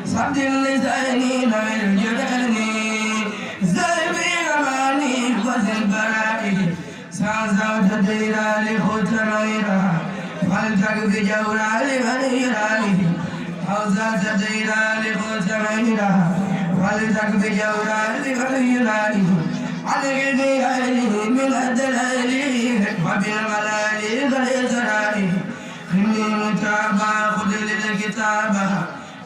صد لساني نوي الجنان زلبي أماني وزل برائي سازوت ديرا لخوت ميرا فلتك بجورا لغنيراني حوزات ديرا لخوت ميرا فلتك بجورا لغنيراني علقني أهلي من الدلال وبالملال غير إني متابع خذ للكتابة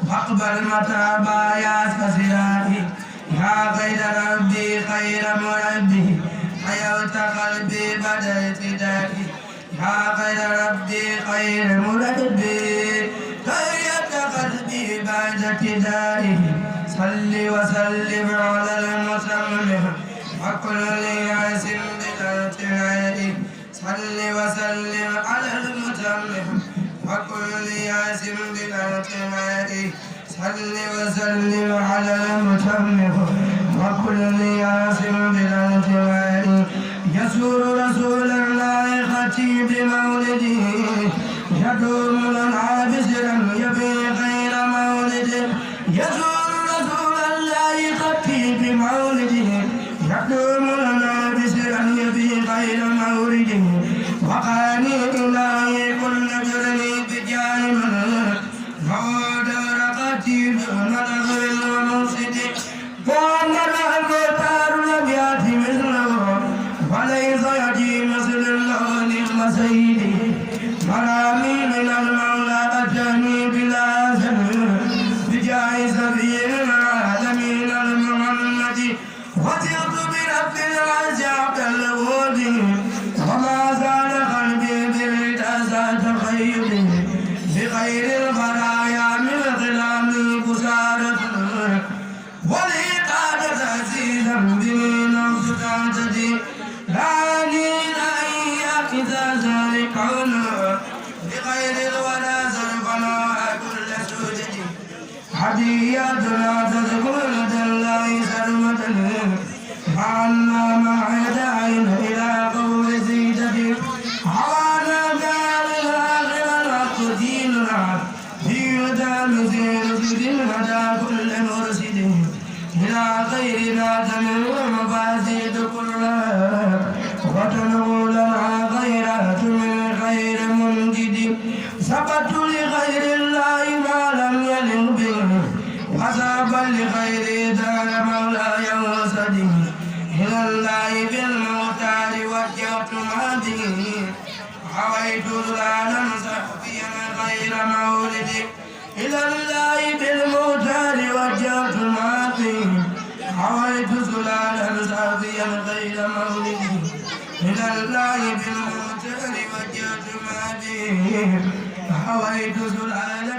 واقبل متابع يا سسيرائي يا خير ربي خير مربي حيوت قلبي بدأت دائي يا خير ربي خير مربي حيوت قلبي بعد ابتدائي صل وسلم على المسمى وكل ياسم بالارتعاء صل وسلم على المتمم وكل ياسم بالارتعاء صل وسلم على المتمم وكل ياسم بالارتعاء يسور رسول الله خطيب مولده يدوم لنا بسرا يبي غير مولده يسور رسول الله خطيب مولده يدوم لنا بسرا يبي غير مورده وقاني إلهي كل جرني بجانب فود رقتي دون لغو ومفسد وأن المختار لم يأتي مثله وليس يأتي مثل الله نعم سيدي مرامي من المولى أتاني بلا سبب بجاه سبيل العالمين المحمد وثقت برب العز عبد الود وما زال قلبي بالتأسى تخيل بخير البرايا من ظلام بسارة ولي قاد تأسيسا به نفس تعتدي لا دين أياك ذا ذلك بخير الولا زرفنا كل سجد هديات لا تذكر لدى الله سرمة فعلنا ما يدعين إلى قول سيدتي حوانا دار الآخرة الحق ديننا في هدى مثير بدين هدى كل مرشد إلى غيرنا تنوي مفاسد كلها وتنو لنا غيرات من غير منجد سبت لغير الله ما لم يلن به وسابا لغير دار مولاي وسدي إلى الله بالمختار وجهت ما به حويت ظلالا سخفيا غير مولد إلى الله بالمختار وجهت ما به حويت ظلالا سخفيا غير مولد إلى الله بالمختار وجهت ما به حويت ظلالا